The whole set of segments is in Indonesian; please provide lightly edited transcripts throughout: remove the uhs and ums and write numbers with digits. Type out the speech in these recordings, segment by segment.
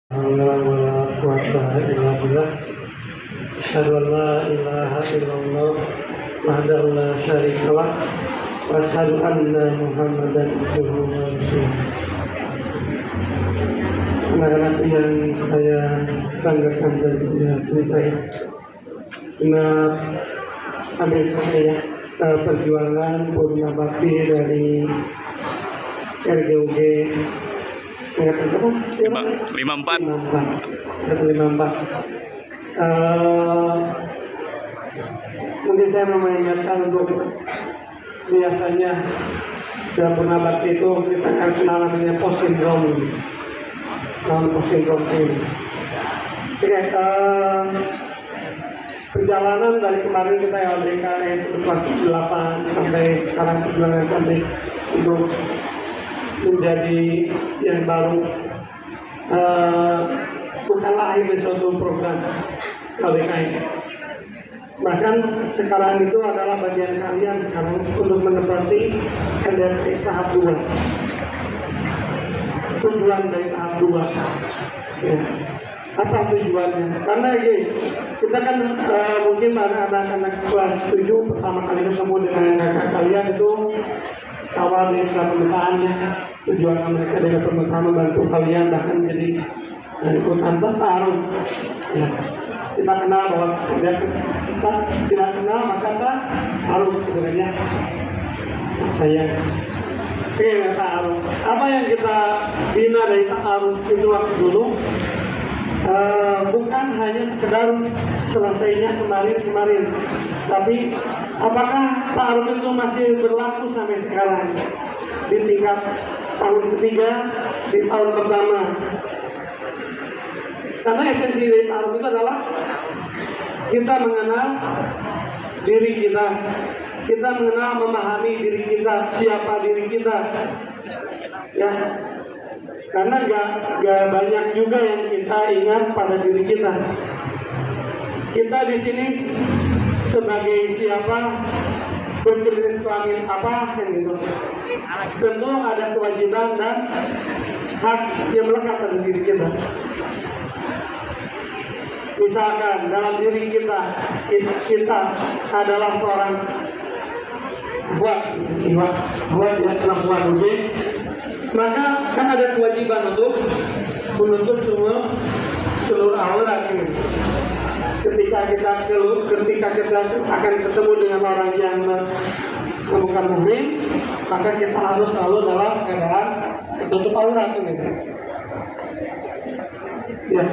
ولا قوة إلا بالله أشهد أن لا إله إلا الله وحده لا شريك له وأشهد أن محمدا عبده ورسوله. Anak-anak yang saya banggakan dan saya ambil saya perjuangan Purna Bakti dari RGUG 54. Mungkin saya mau mengingatkan untuk biasanya dalam Purna Bakti itu kita akan kenal namanya post syndrome. Post syndrome ini. Oke, perjalanan dari kemarin kita LDK kelas 8 sampai sekarang perjalanan sampai untuk menjadi yang baru, bukanlah akhir dari suatu program LDK ini. Bahkan sekarang itu adalah bagian kalian sekarang untuk menepati LDK tahap 2. Tujuan dari tahap 2 ya. Apa tujuannya? Karena kita kan mungkin ada anak-anak kelas 7 pertama kali ketemu dengan kakak kalian itu awal dari pemetaannya. Tujuan mereka dengan pemetaan membantu kalian bahkan jadi ikutan bertarung ya. Kita kenal bahwa kita tidak kenal maka kita harus sebenarnya saya ta'aruf. Apa yang kita bina dari ta'aruf itu waktu dulu bukan hanya sekedar selesainya kemarin, tapi apakah ta'aruf itu masih berlaku sampai sekarang di tingkat tahun ketiga, di tahun pertama. Karena esensi dari ta'aruf itu adalah kita mengenal diri kita. Kita mengenal, memahami diri kita, siapa diri kita, ya. Karena gak banyak juga yang kita ingat pada diri kita. Kita di sini sebagai siapa, berjenis kelamin apa, kan gitu. Tentu ada kewajiban dan hak yang melekat pada diri kita. Misalkan dalam diri kita adalah seorang buat ya perempuan, maka kan ada kewajiban untuk menutup seluruh aurat ini. Ketika kita akan ketemu dengan orang yang bukan mukmin, maka kita harus selalu dalam keadaan tutup aurat ini. Ya,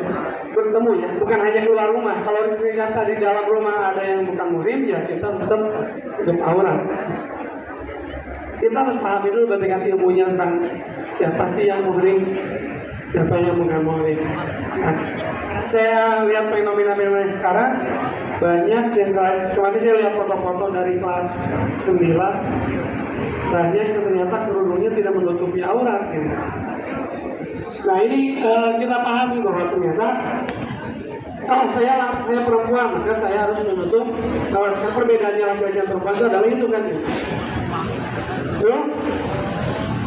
bertemu ya, bukan hanya keluar rumah. Kalau ternyata di dalam rumah ada yang bukan muhrim, ya kita tetap tutup aurat. Kita harus pahami dulu dengan ilmunya tentang siapa sih yang muhrim, siapa yang bukan muhrim. Nah, saya lihat fenomena sekarang banyak yang kemarin saya lihat foto-foto dari kelas 9, banyak yang ternyata kerudungnya tidak menutupi aurat. Ya. Nah ini kita pahami bahwa ternyata kalau saya perempuan maka saya harus menutup. Kalau perbedaannya laki-laki dan perempuan itu adalah itu kan. Tuh,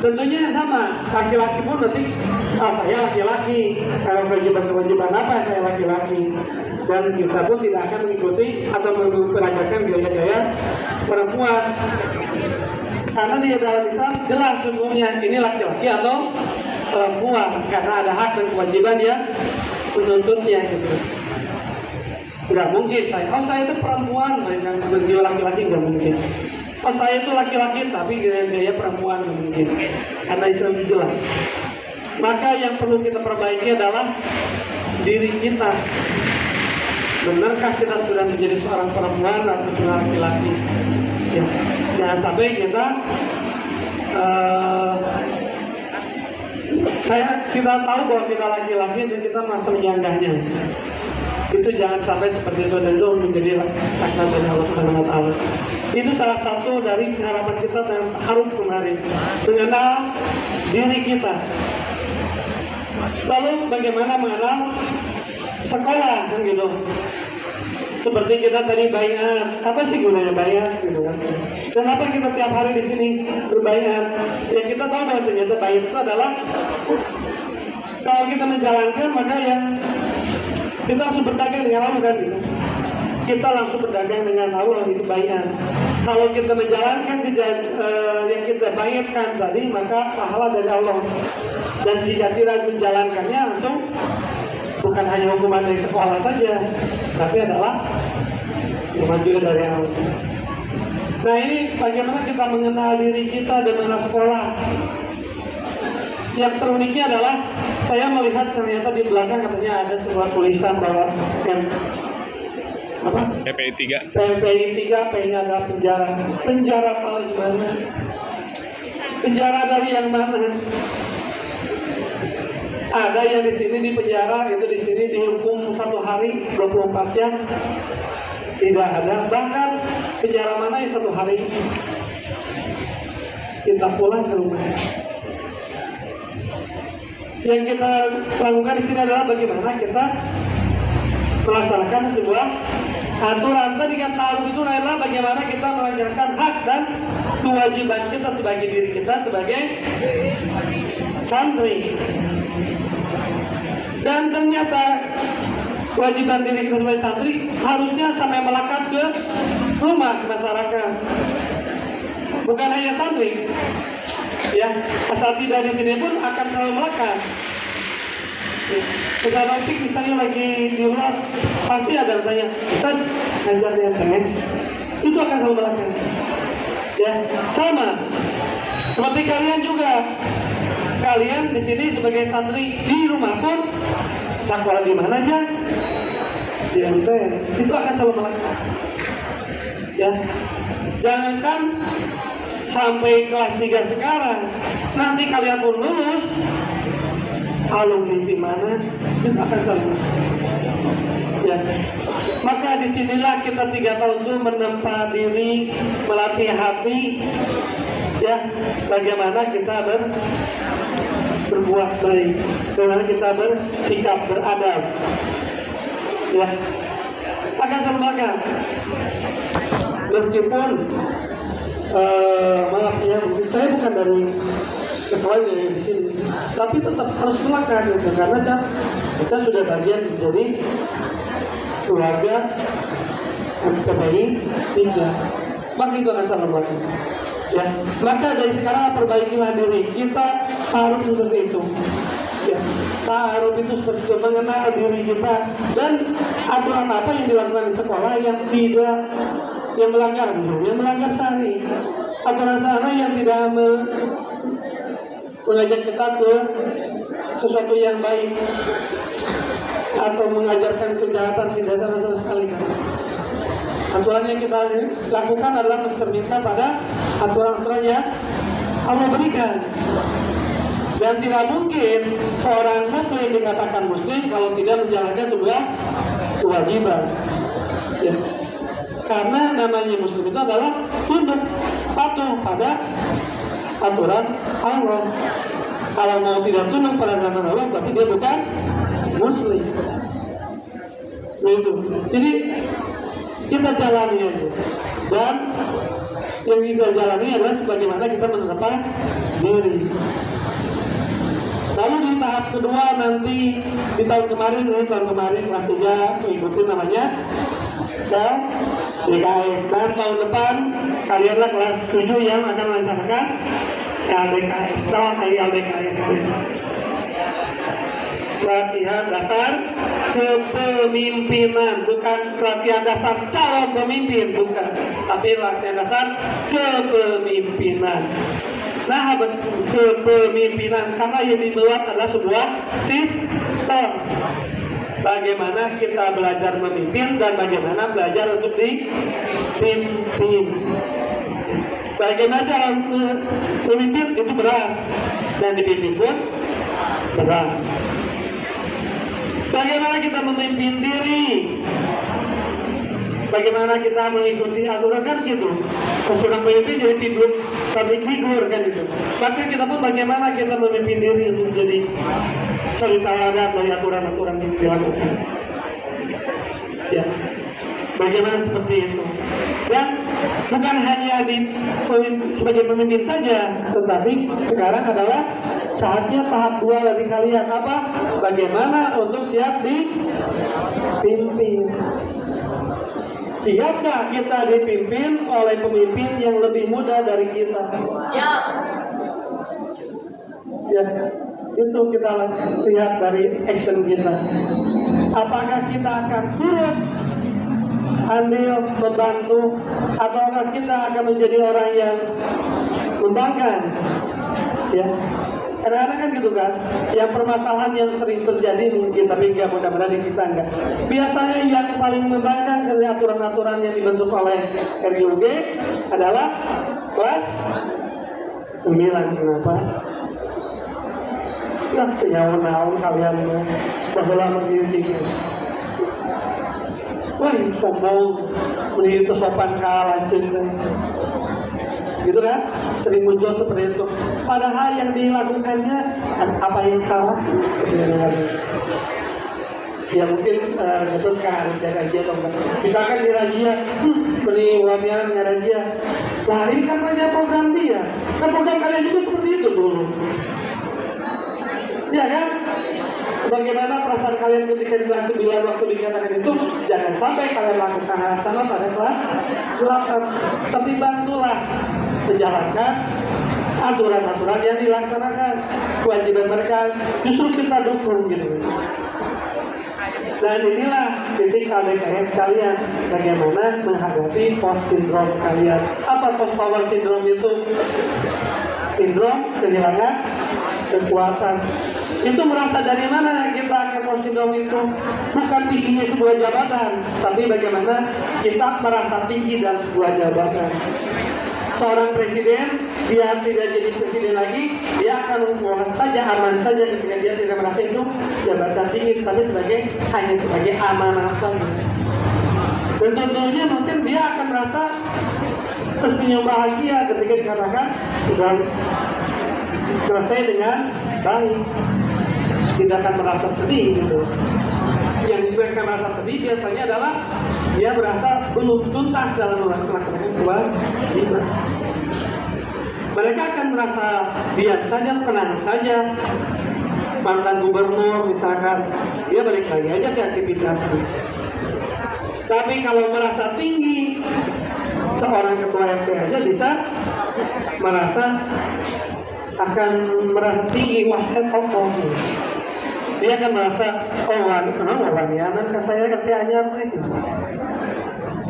tentunya sama. Laki-laki pun nanti saya laki-laki. Kalau kewajiban apa saya laki-laki. Dan kita pun tidak akan mengikuti atau memperagakan gaya-gaya perempuan. Karena di dalam Islam jelas hukumnya ini laki-laki atau perempuan, karena ada hak dan kewajiban ya menuntutnya gitu. Nggak mungkin saya itu perempuan dan berjiwa laki-laki, nggak mungkin. Saya itu laki-laki tapi gaya perempuan, nggak mungkin. Karena Islam jelas. Maka yang perlu kita perbaiki adalah diri kita. Benarkah kita sudah menjadi seorang perempuan atau seorang laki-laki? Ya, jangan sampai kita kita tahu bahwa kita laki-laki dan kita masih menyanggahnya. Itu jangan sampai seperti itu, dan itu menjadi laknat dari Allah Subhanahu wa Ta'ala. Itu salah satu dari harapan kita yang harus kemarin mengenal diri kita. Lalu bagaimana mengenal sekolah kan gitu. Seperti kita tadi bayar, apa sih gunanya bayar gitu kan? Kenapa kita tiap hari di sini berbayar? Ya kita tahu bahwa ternyata bayar itu adalah Kalau kita menjalankan maka yang kita langsung berdagang dengan Allah kan gitu. Kita langsung berdagang dengan Allah itu bayar. Kalau kita menjalankan yang kita bayarkan tadi maka pahala dari Allah. Dan jika tidak menjalankannya langsung bukan hanya hukuman dari sekolah saja, tapi adalah hukuman juga dari Allah. Nah ini bagaimana kita mengenal diri kita dan mengenal sekolah. Yang teruniknya adalah saya melihat ternyata di belakang katanya ada sebuah tulisan bahwa PPI 3. PPI 3 P-nya adalah penjara. Penjara paling mana? Penjara dari yang mana? Ada yang di sini di penjara, itu di sini dihukum 1 hari 24 jam. Tidak ada. Bahkan penjara mana yang 1 hari kita pulang ke rumah. Yang kita lakukan di sini adalah bagaimana kita melaksanakan sebuah aturan. Tadi kan taruh itu adalah bagaimana kita melaksanakan hak dan kewajiban kita sebagai diri kita sebagai santri. Dan ternyata kewajiban diri kita sebagai santri harusnya sampai melekat ke rumah masyarakat. Bukan hanya santri. Ya, asal tidak di sini pun akan selalu melekat. Sekarang nanti misalnya lagi di luar pasti ada tanya, Ustaz ngajar yang pengen, itu akan selalu melekat. Ya, sama seperti kalian juga. Kalian di sini sebagai santri di rumah pun sekolah di mana aja, di MTN, itu akan selalu melekat. Ya, jangankan sampai kelas 3 sekarang, nanti kalian pun lulus, alumni di mana itu akan selalu. Ya, maka disinilah kita 3 tahun itu menempa diri, melatih hati, ya, bagaimana kita berbuat baik, bagaimana kita bersikap beradab, ya, akan selalu. Meskipun maaf ya, saya bukan dari sekolah yang di sini, tapi tetap harus melakukan gitu, karena kita sudah bagian dari keluarga PPI 3, maka itu akan selalu melakukan. Ya, maka dari sekarang perbaikilah diri kita, harus seperti itu. Ya, harus itu seperti itu, mengenal diri kita dan aturan apa yang dilakukan di sekolah yang tidak yang melanggar syari, aturan sana yang tidak mengajak kita ke sesuatu yang baik atau mengajarkan kejahatan, tidak sama sekali kan. Aturan yang kita lakukan adalah mencerminkan pada aturan-aturan yang Allah berikan. Dan tidak mungkin seorang muslim dikatakan muslim kalau tidak menjalankan sebuah kewajiban. Ya. Karena namanya muslim itu adalah tunduk, patuh pada aturan Allah. Kalau mau tidak tunduk pada aturan Allah, berarti dia bukan muslim. Begitu. Jadi kita jalani aja. Dan yang kita jalani adalah bagaimana kita menerapkan diri. Lalu di tahap kedua nanti di tahun kemarin kelas 3 mengikuti namanya LDKS, dan tahun depan kalianlah kelas 7 yang akan melaksanakan LDKS. Tahun hari LDKS latihan dasar kepemimpinan, bukan latihan dasar calon pemimpin, bukan, tapi latihan dasar kepemimpinan. Nah, kepemimpinan karena yang dibuat adalah sebuah sistem. Bagaimana kita belajar memimpin dan bagaimana belajar untuk dipimpin. Bagaimana cara memimpin itu berat dan dipimpin pun berat. Bagaimana kita memimpin diri? Bagaimana kita mengikuti aturan kan gitu. Seorang pemimpin jadi tidur, public figure kan gitu. Maka kita pun bagaimana kita memimpin diri untuk jadi suri tauladan dari aturan-aturan yang dilakukan. Ya. Bagaimana seperti itu? Dan bukan hanya sebagai pemimpin saja, tetapi sekarang adalah saatnya tahap 2 dari kalian apa? Bagaimana untuk siap dipimpin? Siapkah kita dipimpin oleh pemimpin yang lebih muda dari kita? Siap. Ya, itu kita lihat dari action kita. Apakah kita akan turut andil membantu, ataukah kita akan menjadi orang yang membangkang? Ya, kadang-kadang kan gitu kan, yang permasalahan yang sering terjadi mungkin, tapi enggak, mudah-mudahan kita enggak. Biasanya yang paling membangkang dari aturan-aturan yang dibentuk oleh RUG adalah kelas 9. Kenapa? Ya, kenyawan kalian bahwa mengintinya. Wah, sombong, menjadi itu sopan kalah cinta. Gitu kan? Sering muncul seperti itu. Padahal yang dilakukannya apa yang salah? Ya mungkin betul kan jaga dia atau enggak. Kita kan di razia, beri warian razia. Nah ini kan saja program dia. Kan program kalian juga seperti itu dulu. Ya kan? Bagaimana perasaan kalian ketika di kelas 9 waktu dikatakan itu? Jangan sampai kalian lakukan hal sama pada kelas 8. Tapi bantulah menjalankan aturan-aturan yang dilaksanakan. Kewajiban mereka justru kita dukung gitu. Dan inilah titik ABKS kalian, bagaimana menghadapi post syndrome kalian. Apa post power syndrome itu? Sindrom kehilangan kekuatan. Itu merasa dari mana kita akan post syndrome itu? Bukan tingginya sebuah jabatan, tapi bagaimana kita merasa tinggi dalam sebuah jabatan. Seorang presiden, dia tidak jadi presiden lagi, dia akan menguasai saja, aman saja ketika dia tidak merasa itu jabatan tinggi, tapi hanya sebagai amanah saja. Dan tentunya mungkin dia akan merasa tersenyum bahagia ketika dikatakan sudah selesai dengan baik, tidak akan merasa sedih gitu. Yang menyebabkan merasa sedih biasanya adalah dia merasa belum tuntas dalam melaksanakan kewajiban. Mereka akan merasa diam saja, tenang saja. Mantan gubernur misalkan, dia balik lagi aja ke aktivitasnya. Tapi kalau merasa tinggi, seorang ketua RT aja bisa merasa tinggi, wah saya tokoh. Dia akan merasa, oh wanianan ke saya kerjanya mereka.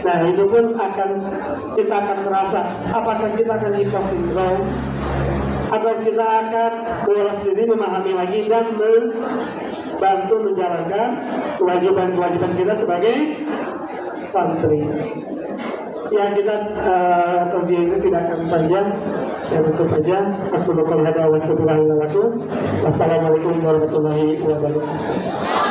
Nah itu pun kita akan merasa, apakah kita akan hidup sindrom, atau kita akan bolos diri memahami lagi dan membantu menjalankan kewajiban kita sebagai santri. Ya kita terjadi ini tidak akan panjang. Ya tentu saja. Assalamualaikum warahmatullahi wabarakatuh.